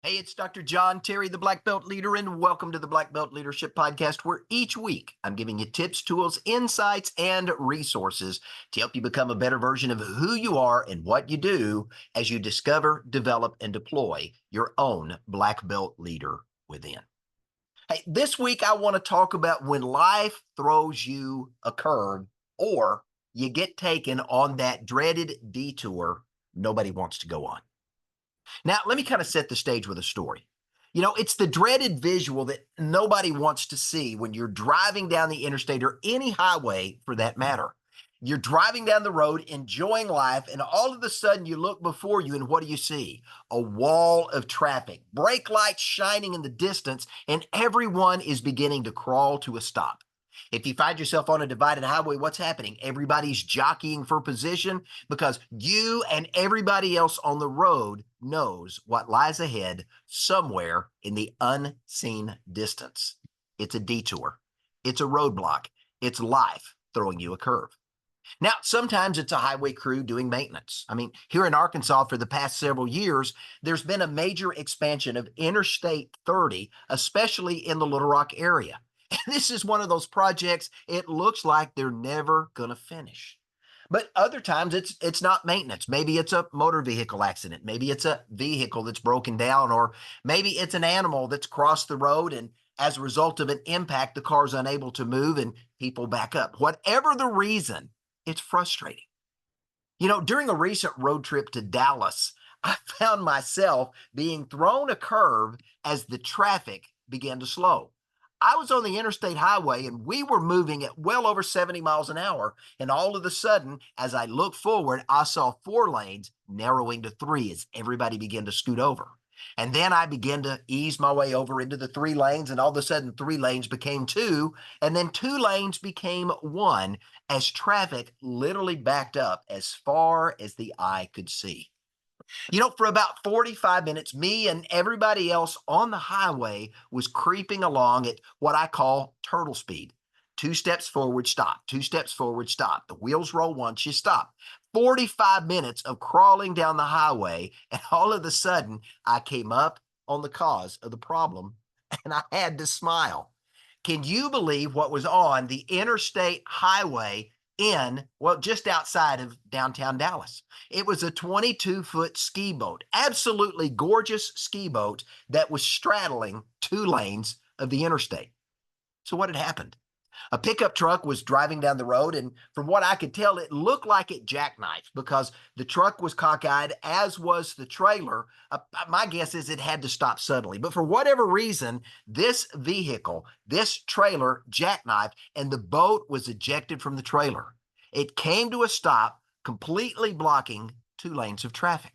Hey, it's Dr. John Terry, the Black Belt Leader, and welcome to the Black Belt Leadership Podcast, where each week I'm giving you tips, tools, insights, and resources to help you become a better version of who you are and what you do as you discover, develop, and deploy your own Black Belt leader within. Hey, this week I want to talk about when life throws you a curve or you get taken on that dreaded detour nobody wants to go on. Now, let me kind of set the stage with a story. It's the dreaded visual that nobody wants to see when you're driving down the interstate or any highway for that matter. You're driving down the road, enjoying life, and all of a sudden you look before you, and what do you see? A wall of traffic, brake lights shining in the distance, and everyone is beginning to crawl to a stop. If you find yourself on a divided highway, what's happening? Everybody's jockeying for position because you and everybody else on the road knows what lies ahead somewhere in the unseen distance. It's a detour. It's a roadblock. It's life throwing you a curve. Now, sometimes it's a highway crew doing maintenance. Here in Arkansas for the past several years, there's been a major expansion of Interstate 30, especially in the Little Rock area. And this is one of those projects, it looks like they're never going to finish. But other times it's not maintenance. Maybe it's a motor vehicle accident. Maybe it's a vehicle that's broken down, or maybe it's an animal that's crossed the road, and as a result of an impact, the car's unable to move and people back up. Whatever the reason, it's frustrating. During a recent road trip to Dallas, I found myself being thrown a curve as the traffic began to slow. I was on the interstate highway and we were moving at well over 70 miles an hour. And all of a sudden, as I looked forward, I saw 4 lanes narrowing to 3 as everybody began to scoot over. And then I began to ease my way over into the 3 lanes, and all of a sudden 3 lanes became 2, and then 2 lanes became 1 as traffic literally backed up as far as the eye could see. For about 45 minutes, me and everybody else on the highway was creeping along at what I call turtle speed. 2 steps forward, stop. 2 steps forward, stop. The wheels roll once, you stop. 45 minutes of crawling down the highway, and all of a sudden, I came up on the cause of the problem, and I had to smile. Can you believe what was on the interstate highway just outside of downtown Dallas? It was a 22-foot ski boat, absolutely gorgeous ski boat that was straddling 2 lanes of the interstate. So what had happened? A pickup truck was driving down the road, and from what I could tell, it looked like it jackknifed because the truck was cockeyed, as was the trailer. My guess is it had to stop suddenly. But for whatever reason, this vehicle, this trailer jackknifed, and the boat was ejected from the trailer. It came to a stop, completely blocking 2 lanes of traffic.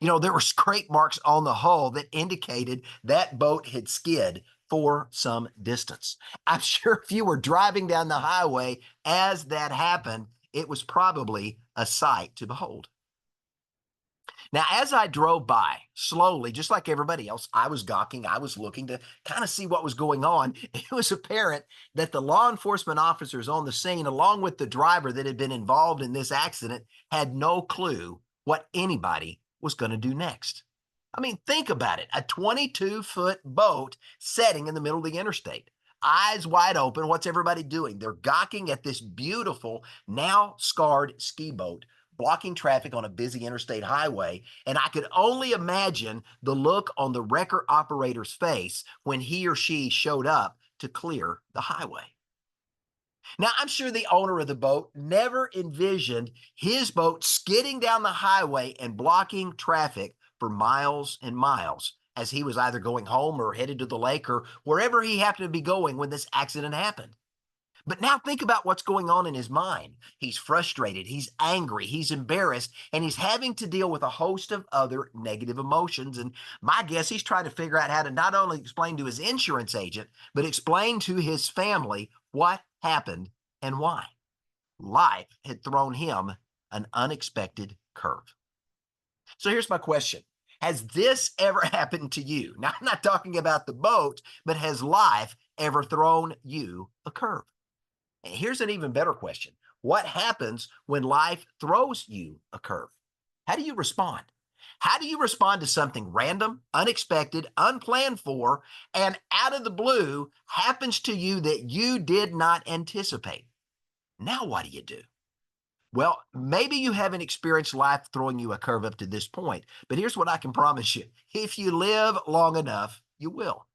There were scrape marks on the hull that indicated that boat had skid for some distance. I'm sure if you were driving down the highway as that happened, it was probably a sight to behold. Now, as I drove by slowly, just like everybody else, I was gawking. I was looking to kind of see what was going on. It was apparent that the law enforcement officers on the scene, along with the driver that had been involved in this accident, had no clue what anybody was going to do next. Think about it. A 22-foot boat setting in the middle of the interstate. Eyes wide open. What's everybody doing? They're gawking at this beautiful, now scarred ski boat blocking traffic on a busy interstate highway. And I could only imagine the look on the wrecker operator's face when he or she showed up to clear the highway. Now, I'm sure the owner of the boat never envisioned his boat skidding down the highway and blocking traffic for miles and miles as he was either going home or headed to the lake or wherever he happened to be going when this accident happened. But now think about what's going on in his mind. He's frustrated, he's angry, he's embarrassed, and he's having to deal with a host of other negative emotions. And my guess, he's trying to figure out how to not only explain to his insurance agent, but explain to his family what happened and why. Life had thrown him an unexpected curve. So here's my question. Has this ever happened to you? Now, I'm not talking about the boat, but has life ever thrown you a curve? And here's an even better question. What happens when life throws you a curve? How do you respond? How do you respond to something random, unexpected, unplanned for, and out of the blue happens to you that you did not anticipate? Now, what do you do? Well, maybe you haven't experienced life throwing you a curve up to this point, but here's what I can promise you. If you live long enough, you will.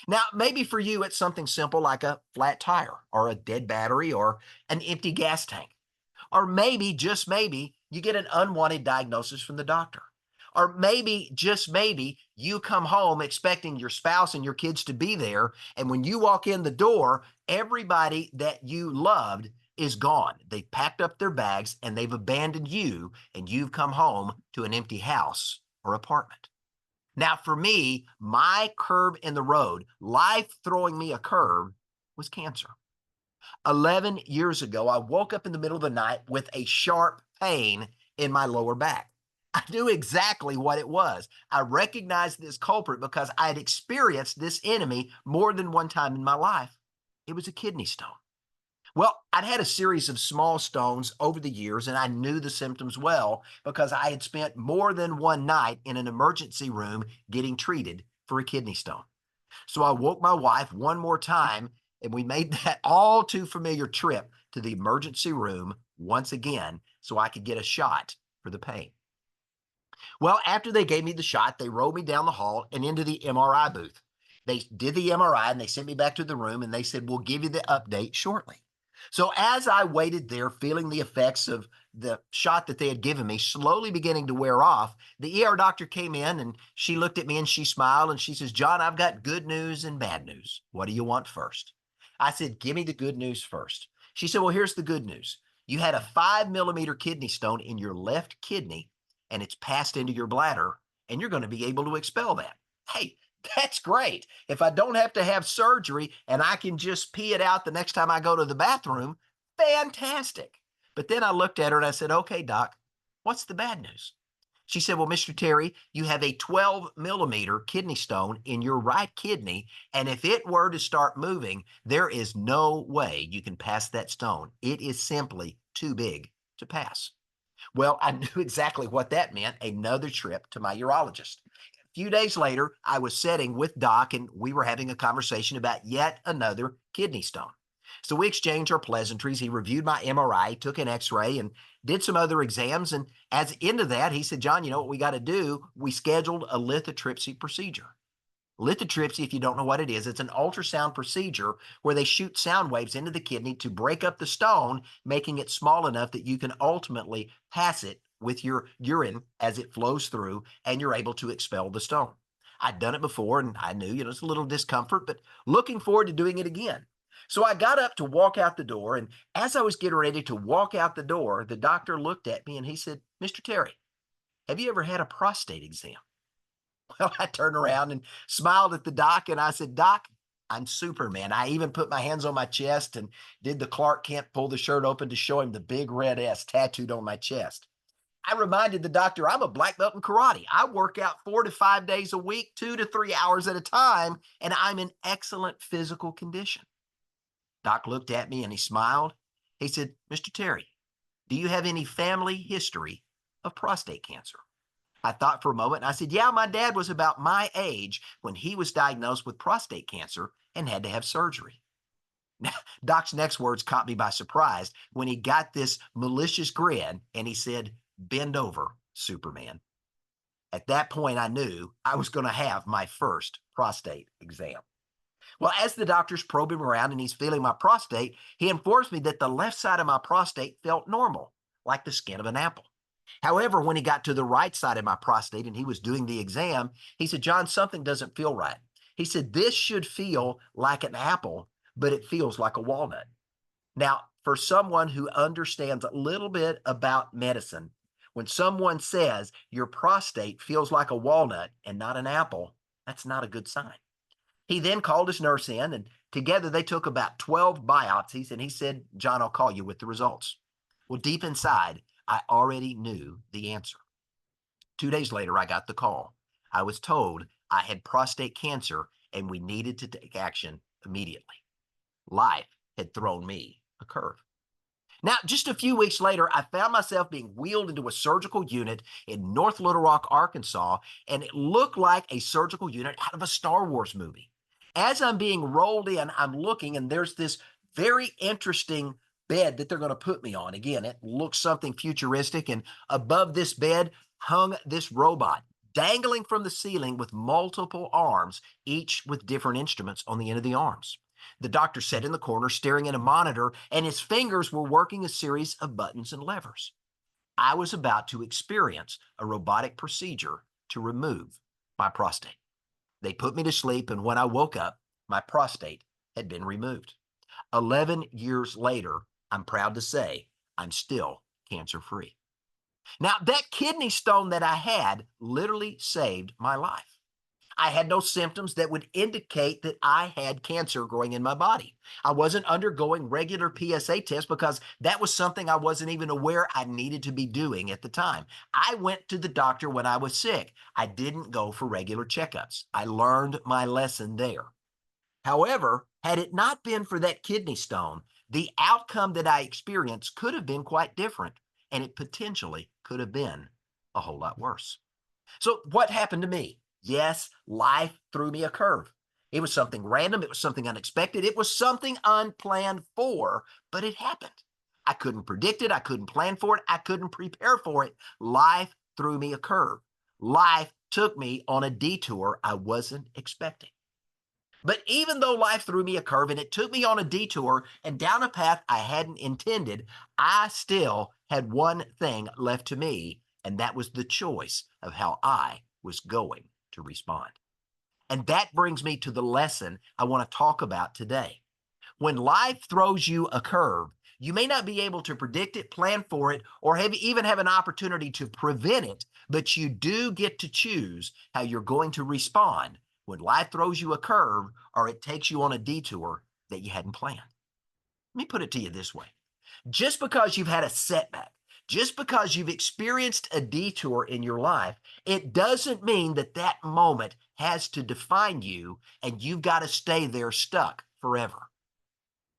Now, maybe for you, it's something simple like a flat tire or a dead battery or an empty gas tank. Or maybe, just maybe, you get an unwanted diagnosis from the doctor. Or maybe, just maybe, you come home expecting your spouse and your kids to be there. And when you walk in the door, everybody that you loved is gone. They've packed up their bags and they've abandoned you, and you've come home to an empty house or apartment. Now, for me, my curve in the road, life throwing me a curve, was cancer. 11 years ago, I woke up in the middle of the night with a sharp pain in my lower back. I knew exactly what it was. I recognized this culprit because I had experienced this enemy more than one time in my life. It was a kidney stone. Well, I'd had a series of small stones over the years, and I knew the symptoms well because I had spent more than one night in an emergency room getting treated for a kidney stone. So I woke my wife one more time, and we made that all too familiar trip to the emergency room once again so I could get a shot for the pain. Well, after they gave me the shot, they rolled me down the hall and into the MRI booth. They did the MRI and they sent me back to the room and they said, "We'll give you the update shortly." So as I waited there, feeling the effects of the shot that they had given me slowly beginning to wear off, the ER doctor came in and she looked at me and she smiled and she says, "John, I've got good news and bad news. What do you want first?" I said, "Give me the good news first." She said, "Well, here's the good news. You had a 5 millimeter kidney stone in your left kidney and it's passed into your bladder and you're going to be able to expel that." Hey, that's great. If I don't have to have surgery and I can just pee it out the next time I go to the bathroom, fantastic. But then I looked at her and I said, "Okay, doc, what's the bad news?" She said, "Well, Mr. Terry, you have a 12 millimeter kidney stone in your right kidney. And if it were to start moving, there is no way you can pass that stone. It is simply too big to pass." Well, I knew exactly what that meant, another trip to my urologist. A few days later, I was sitting with Doc and we were having a conversation about yet another kidney stone. So we exchanged our pleasantries. He reviewed my MRI, took an x-ray, and did some other exams. And as into that, he said, "John, you know what we got to do? We scheduled a lithotripsy procedure." Lithotripsy, if you don't know what it is, it's an ultrasound procedure where they shoot sound waves into the kidney to break up the stone, making it small enough that you can ultimately pass it with your urine as it flows through and you're able to expel the stone. I'd done it before and I knew, it's a little discomfort, but looking forward to doing it again. So I got up to walk out the door. And as I was getting ready to walk out the door, the doctor looked at me and he said, "Mr. Terry, have you ever had a prostate exam?" Well, I turned around and smiled at the doc and I said, "Doc, I'm Superman." I even put my hands on my chest and did the Clark Kent pull the shirt open to show him the big red S tattooed on my chest. I reminded the doctor I'm a black belt in karate. I work out 4 to 5 days a week, 2 to 3 hours at a time, and I'm in excellent physical condition. Doc looked at me and he smiled. He said, "Mr. Terry, do you have any family history of prostate cancer?" I thought for a moment and I said, "Yeah, my dad was about my age when he was diagnosed with prostate cancer and had to have surgery." Now, Doc's next words caught me by surprise when he got this malicious grin and he said, "Bend over, Superman." At that point, I knew I was going to have my first prostate exam. Well, as the doctor's probing around and he's feeling my prostate, he informs me that the left side of my prostate felt normal, like the skin of an apple. However, when he got to the right side of my prostate and he was doing the exam, he said, "John, something doesn't feel right." He said, "This should feel like an apple, but it feels like a walnut." Now, for someone who understands a little bit about medicine, when someone says your prostate feels like a walnut and not an apple, that's not a good sign. He then called his nurse in and together they took about 12 biopsies and he said, "John, I'll call you with the results." Well, deep inside, I already knew the answer. 2 days later, I got the call. I was told I had prostate cancer and we needed to take action immediately. Life had thrown me a curve. Now, just a few weeks later, I found myself being wheeled into a surgical unit in North Little Rock, Arkansas, and it looked like a surgical unit out of a Star Wars movie. As I'm being rolled in, I'm looking, and there's this very interesting bed that they're going to put me on. Again, it looks something futuristic, and above this bed hung this robot dangling from the ceiling with multiple arms, each with different instruments on the end of the arms. The doctor sat in the corner staring at a monitor, and his fingers were working a series of buttons and levers. I was about to experience a robotic procedure to remove my prostate. They put me to sleep, and when I woke up, my prostate had been removed. 11 years later, I'm proud to say I'm still cancer-free. Now, that kidney stone that I had literally saved my life. I had no symptoms that would indicate that I had cancer growing in my body. I wasn't undergoing regular PSA tests because that was something I wasn't even aware I needed to be doing at the time. I went to the doctor when I was sick. I didn't go for regular checkups. I learned my lesson there. However, had it not been for that kidney stone, the outcome that I experienced could have been quite different, and it potentially could have been a whole lot worse. So what happened to me? Yes, life threw me a curve. It was something random. It was something unexpected. It was something unplanned for, but it happened. I couldn't predict it. I couldn't plan for it. I couldn't prepare for it. Life threw me a curve. Life took me on a detour I wasn't expecting. But even though life threw me a curve and it took me on a detour and down a path I hadn't intended, I still had one thing left to me, and that was the choice of how I was going to respond. And that brings me to the lesson I want to talk about today. When life throws you a curve, you may not be able to predict it, plan for it, or even have an opportunity to prevent it, but you do get to choose how you're going to respond when life throws you a curve or it takes you on a detour that you hadn't planned. Let me put it to you this way. Just because you've had a setback, just because you've experienced a detour in your life, it doesn't mean that that moment has to define you and you've got to stay there stuck forever.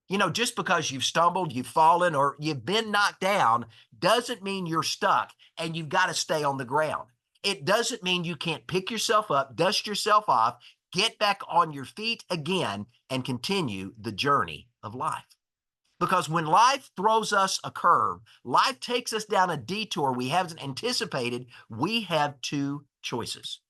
You know, just because you've stumbled, you've fallen, or you've been knocked down doesn't mean you're stuck and you've got to stay on the ground. It doesn't mean you can't pick yourself up, dust yourself off, get back on your feet again, and continue the journey of life. Because when life throws us a curve, life takes us down a detour we haven't anticipated, we have two choices.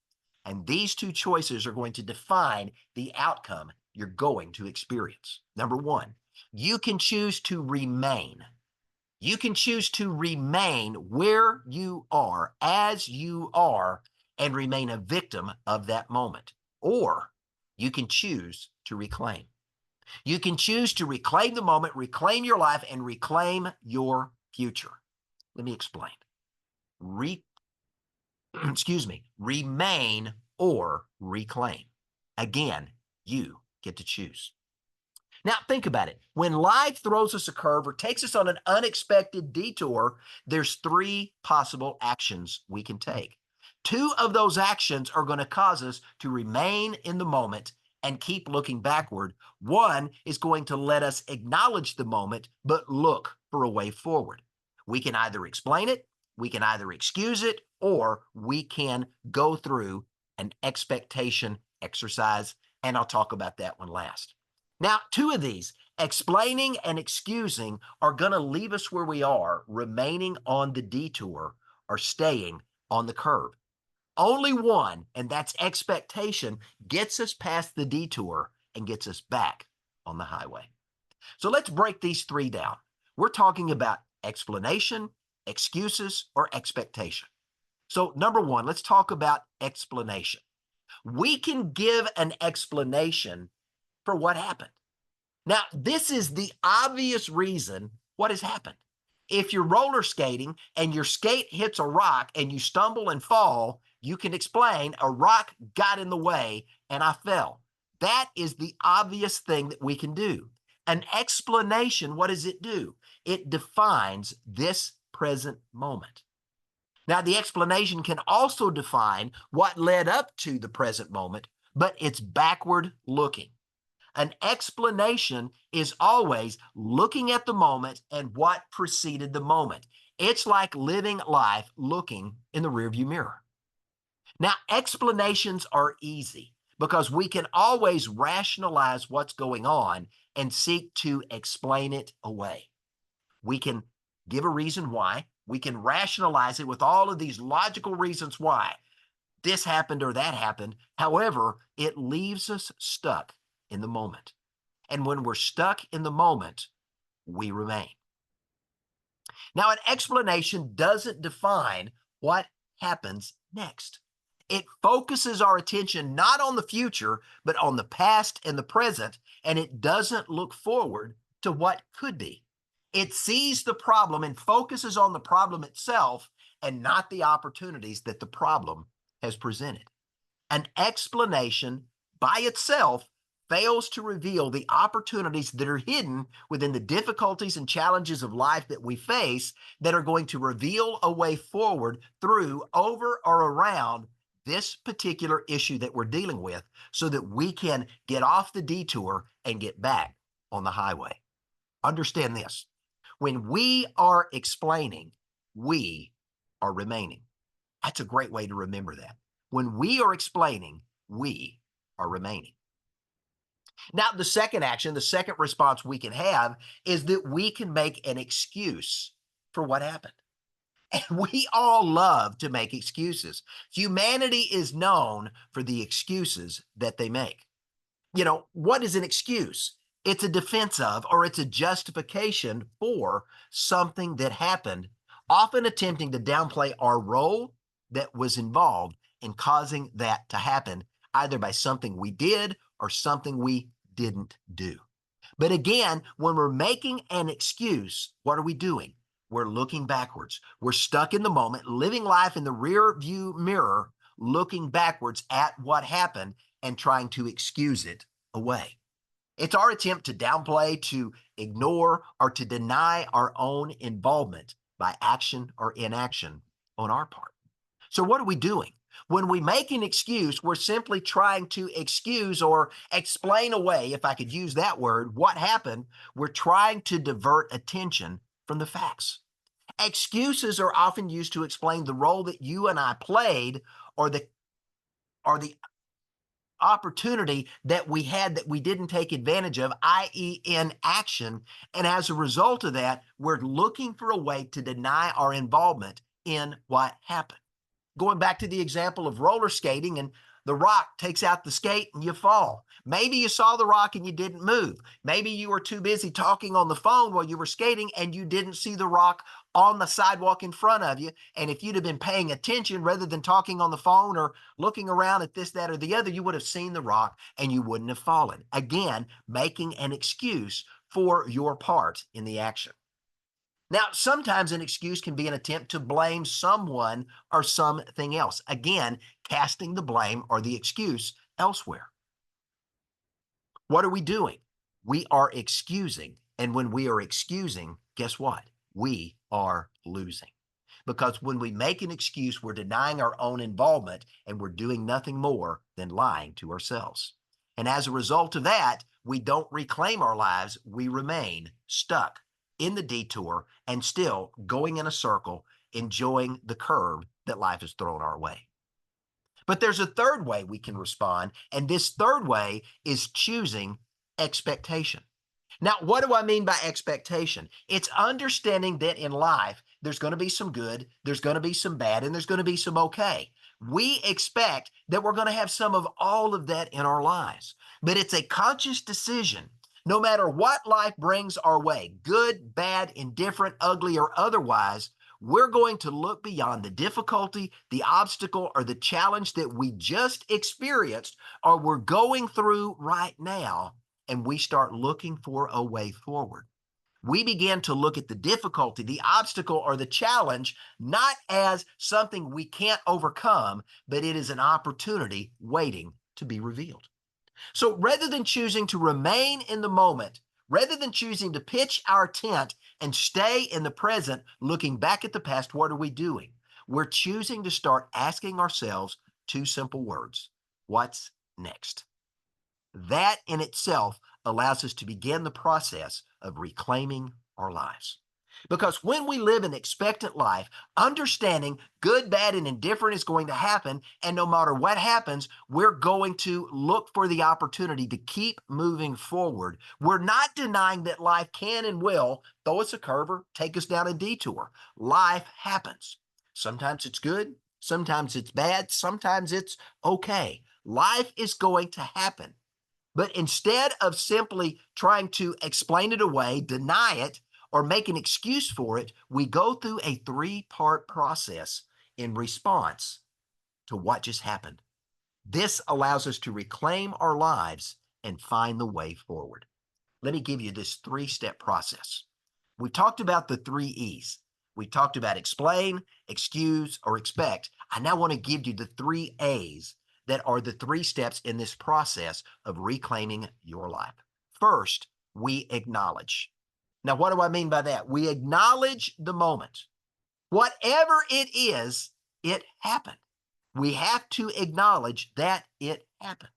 And these two choices are going to define the outcome you're going to experience. Number one, you can choose to remain. You can choose to remain where you are, as you are, and remain a victim of that moment. Or you can choose to reclaim. You can choose to reclaim the moment, reclaim your life, and reclaim your future. Let me explain. Remain or reclaim. Again, you get to choose. Now, think about it. When life throws us a curve or takes us on an unexpected detour, there's three possible actions we can take. Two of those actions are going to cause us to remain in the moment and keep looking backward. One is going to let us acknowledge the moment, but look for a way forward. We can either explain it, we can either excuse it, or we can go through an expectation exercise, and I'll talk about that one last. Now, two of these, explaining and excusing, are going to leave us where we are, remaining on the detour or staying on the curve. Only one, and that's expectation, gets us past the detour and gets us back on the highway. So let's break these three down. We're talking about explanation, excuses, or expectation. So number one, let's talk about explanation. We can give an explanation for what happened. Now, this is the obvious reason what has happened. If you're roller skating and your skate hits a rock and you stumble and fall, you can explain a rock got in the way and I fell. That is the obvious thing that we can do. An explanation, what does it do? It defines this present moment. Now, the explanation can also define what led up to the present moment, but it's backward looking. An explanation is always looking at the moment and what preceded the moment. It's like living life looking in the rearview mirror. Now, explanations are easy because we can always rationalize what's going on and seek to explain it away. We can give a reason why. We can rationalize it with all of these logical reasons why this happened or that happened. However, it leaves us stuck in the moment. And when we're stuck in the moment, we remain. Now, an explanation doesn't define what happens next. It focuses our attention not on the future, but on the past and the present, and it doesn't look forward to what could be. It sees the problem and focuses on the problem itself and not the opportunities that the problem has presented. An explanation by itself fails to reveal the opportunities that are hidden within the difficulties and challenges of life that we face that are going to reveal a way forward through, over, or around this particular issue that we're dealing with so that we can get off the detour and get back on the highway. Understand this. When we are explaining, we are remaining. That's a great way to remember that. When we are explaining, we are remaining. Now, the second action, the second response we can have is that we can make an excuse for what happened. And we all love to make excuses. Humanity is known for the excuses that they make. What is an excuse? It's a defense of, or it's a justification for something that happened, often attempting to downplay our role that was involved in causing that to happen, either by something we did or something we didn't do. But again, when we're making an excuse, what are we doing? We're looking backwards. We're stuck in the moment, living life in the rear view mirror, looking backwards at what happened and trying to excuse it away. It's our attempt to downplay, to ignore, or to deny our own involvement by action or inaction on our part. So what are we doing? When we make an excuse, we're simply trying to excuse or explain away, if I could use that word, what happened. We're trying to divert attention from the facts. Excuses are often used to explain the role that you and I played or the opportunity that we had that we didn't take advantage of, i.e. inaction. And as a result of that, we're looking for a way to deny our involvement in what happened. Going back to the example of roller skating, and the rock takes out the skate and you fall. Maybe you saw the rock and you didn't move. Maybe you were too busy talking on the phone while you were skating and you didn't see the rock on the sidewalk in front of you. And if you'd have been paying attention rather than talking on the phone or looking around at this, that, or the other, you would have seen the rock and you wouldn't have fallen. Again, making an excuse for your part in the action. Now, sometimes an excuse can be an attempt to blame someone or something else. Again, casting the blame or the excuse elsewhere. What are we doing? We are excusing. And when we are excusing, guess what? We are losing. Because when we make an excuse, we're denying our own involvement and we're doing nothing more than lying to ourselves. And as a result of that, we don't reclaim our lives. We remain stuck in the detour and still going in a circle, enjoying the curve that life has thrown our way. But there's a third way we can respond, and this third way is choosing expectation. Now, what do I mean by expectation? It's understanding that in life, there's going to be some good, there's going to be some bad, and there's going to be some okay. We expect that we're going to have some of all of that in our lives, but it's a conscious decision. No matter what life brings our way, good, bad, indifferent, ugly, or otherwise, we're going to look beyond the difficulty, the obstacle, or the challenge that we just experienced or we're going through right now, and we start looking for a way forward. We begin to look at the difficulty, the obstacle, or the challenge not as something we can't overcome, but it is an opportunity waiting to be revealed. So rather than choosing to remain in the moment, rather than choosing to pitch our tent and stay in the present, looking back at the past, what are we doing? We're choosing to start asking ourselves two simple words. What's next? That in itself allows us to begin the process of reclaiming our lives. Because when we live an expectant life, understanding good, bad, and indifferent is going to happen. And no matter what happens, we're going to look for the opportunity to keep moving forward. We're not denying that life can and will throw us a curve or take us down a detour. Life happens. Sometimes it's good, sometimes it's bad, sometimes it's okay. Life is going to happen. But instead of simply trying to explain it away, deny it, or make an excuse for it, we go through a three-part process in response to what just happened. This allows us to reclaim our lives and find the way forward. Let me give you this three-step process. We talked about the three E's. We talked about explain, excuse, or expect. I now want to give you the three A's that are the three steps in this process of reclaiming your life. First, we acknowledge. Now, what do I mean by that? We acknowledge the moment. Whatever it is, it happened. We have to acknowledge that it happened.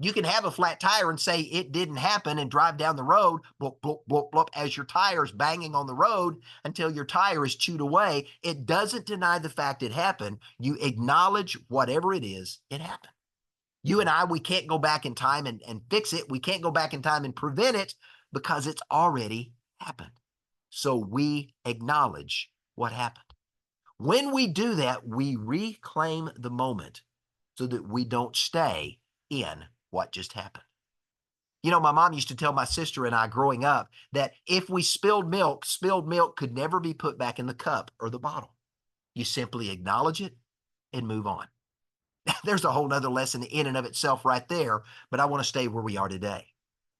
You can have a flat tire and say it didn't happen and drive down the road, blop, blop, blop, blop, as your tire's banging on the road until your tire is chewed away. It doesn't deny the fact it happened. You acknowledge whatever it is, it happened. You and I, we can't go back in time and fix it. We can't go back in time and prevent it because it's already happened. So we acknowledge what happened. When we do that, we reclaim the moment so that we don't stay in what just happened. You know, my mom used to tell my sister and I growing up that if we spilled milk could never be put back in the cup or the bottle. You simply acknowledge it and move on. There's a whole nother lesson in and of itself right there, but I want to stay where we are today.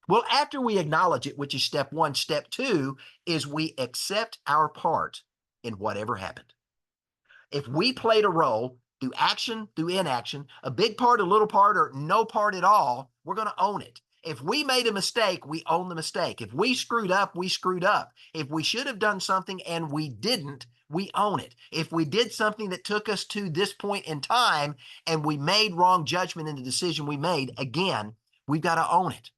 Well, after we acknowledge it, which is step one, step two is we accept our part in whatever happened. If we played a role through action, through inaction, a big part, a little part, or no part at all, we're going to own it. If we made a mistake, we own the mistake. If we screwed up, we screwed up. If we should have done something and we didn't, we own it. If we did something that took us to this point in time and we made wrong judgment in the decision we made, again, we've got to own it.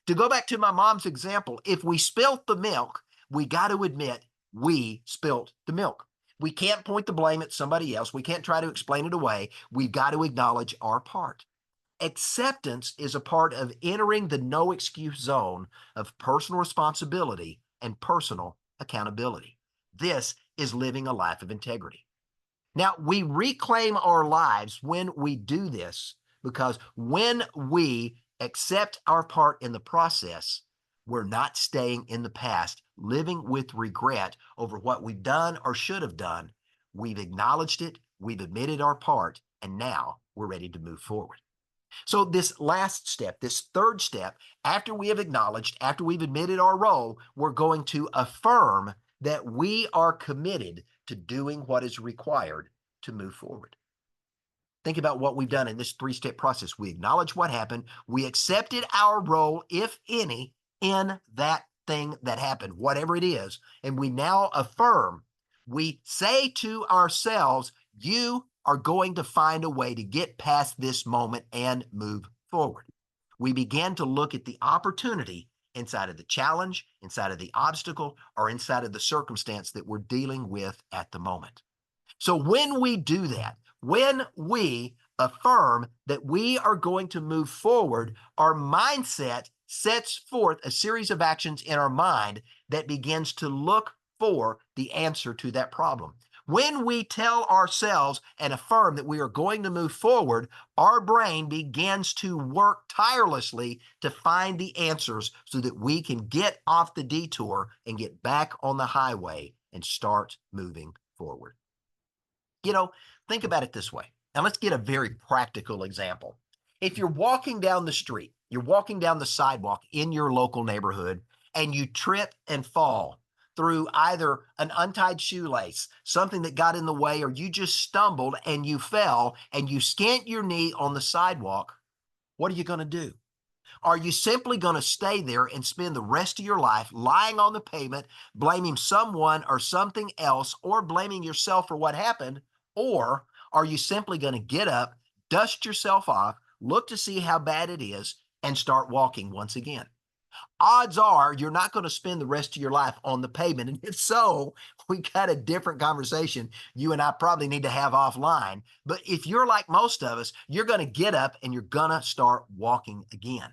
To go back to my mom's example, if we spilt the milk, we got to admit we spilt the milk. We can't point the blame at somebody else. We can't try to explain it away. We've got to acknowledge our part. Acceptance is a part of entering the no excuse zone of personal responsibility and personal accountability. This is living a life of integrity. Now, we reclaim our lives when we do this because when we accept our part in the process, we're not staying in the past, living with regret over what we've done or should have done. We've acknowledged it, we've admitted our part, and now we're ready to move forward. So this last step, this third step, after we have acknowledged, after we've admitted our role, we're going to affirm that we are committed to doing what is required to move forward. Think about what we've done in this three-step process. We acknowledge what happened. We accepted our role, if any, in that thing that happened, whatever it is. And we now affirm, we say to ourselves, you are going to find a way to get past this moment and move forward. We begin to look at the opportunity inside of the challenge, inside of the obstacle, or inside of the circumstance that we're dealing with at the moment. So when we do that, when we affirm that we are going to move forward, our mindset sets forth a series of actions in our mind that begins to look for the answer to that problem. When we tell ourselves and affirm that we are going to move forward, our brain begins to work tirelessly to find the answers so that we can get off the detour and get back on the highway and start moving forward. You know, think about it this way. Now let's get a very practical example. If you're walking down the street, you're walking down the sidewalk in your local neighborhood, and you trip and fall through either an untied shoelace, something that got in the way, or you just stumbled and you fell and you scant your knee on the sidewalk, what are you going to do? Are you simply going to stay there and spend the rest of your life lying on the pavement, blaming someone or something else, or blaming yourself for what happened? Or are you simply going to get up, dust yourself off, look to see how bad it is, and start walking once again. Odds are you're not going to spend the rest of your life on the pavement. And if so, we got a different conversation you and I probably need to have offline. But if you're like most of us, you're going to get up and you're going to start walking again.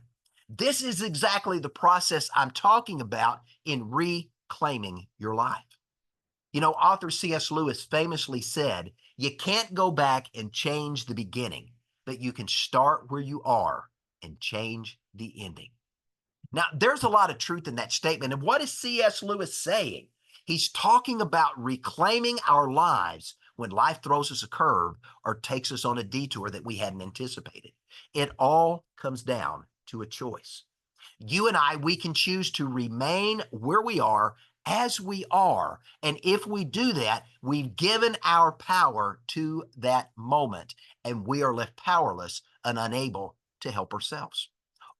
This is exactly the process I'm talking about in reclaiming your life. You know, author C.S. Lewis famously said, "You can't go back and change the beginning, but you can start where you are and change the ending." Now, there's a lot of truth in that statement. And what is C.S. Lewis saying? He's talking about reclaiming our lives when life throws us a curve or takes us on a detour that we hadn't anticipated. It all comes down to a choice. You and I, we can choose to remain where we are as we are. And if we do that, we've given our power to that moment and we are left powerless and unable to help ourselves.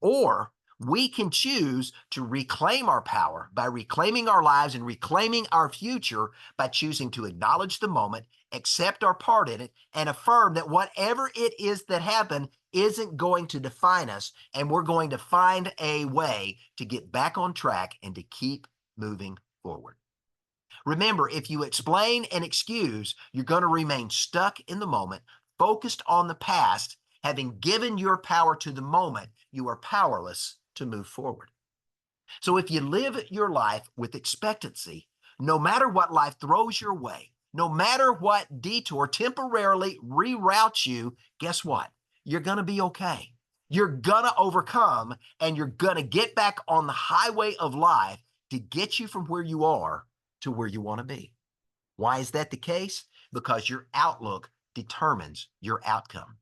Or we can choose to reclaim our power by reclaiming our lives and reclaiming our future by choosing to acknowledge the moment, accept our part in it, and affirm that whatever it is that happened isn't going to define us, and we're going to find a way to get back on track and to keep moving forward. Remember, if you explain and excuse, you're going to remain stuck in the moment, focused on the past. Having given your power to the moment, you are powerless to move forward. So if you live your life with expectancy, no matter what life throws your way, no matter what detour temporarily reroutes you, guess what? You're going to be okay. You're going to overcome and you're going to get back on the highway of life to get you from where you are to where you want to be. Why is that the case? Because your outlook determines your outcome.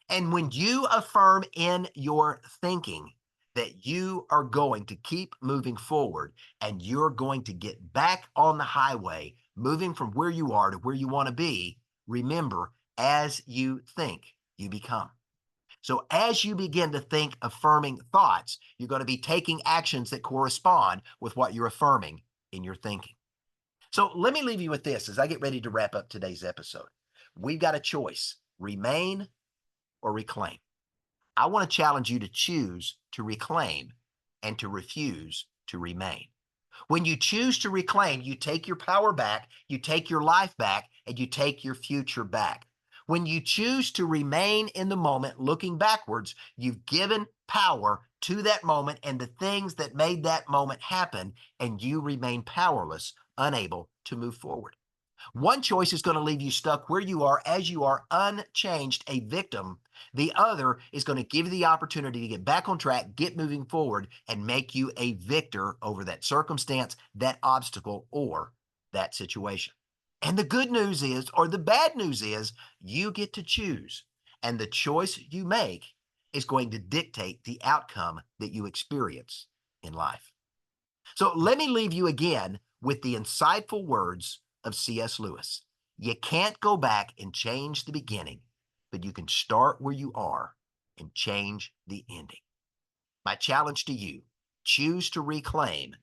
And when you affirm in your thinking that you are going to keep moving forward and you're going to get back on the highway, moving from where you are to where you want to be, remember, as you think, you become. So as you begin to think affirming thoughts, you're going to be taking actions that correspond with what you're affirming in your thinking. So let me leave you with this as I get ready to wrap up today's episode. We've got a choice: remain or reclaim. I want to challenge you to choose to reclaim and to refuse to remain. When you choose to reclaim, you take your power back, you take your life back, and you take your future back. When you choose to remain in the moment looking backwards, you've given power to that moment and the things that made that moment happen, and you remain powerless, unable to move forward. One choice is going to leave you stuck where you are as you are, unchanged, a victim. The other is going to give you the opportunity to get back on track, get moving forward, and make you a victor over that circumstance, that obstacle, or that situation. And the good news is, or the bad news is, you get to choose. And the choice you make is going to dictate the outcome that you experience in life. So let me leave you again with the insightful words of C.S. Lewis. You can't go back and change the beginning, but you can start where you are and change the ending. My challenge to you: choose to reclaim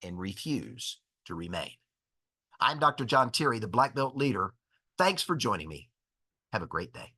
and refuse to remain. I'm Dr. John Terry, the Black Belt Leader. Thanks for joining me. Have a great day.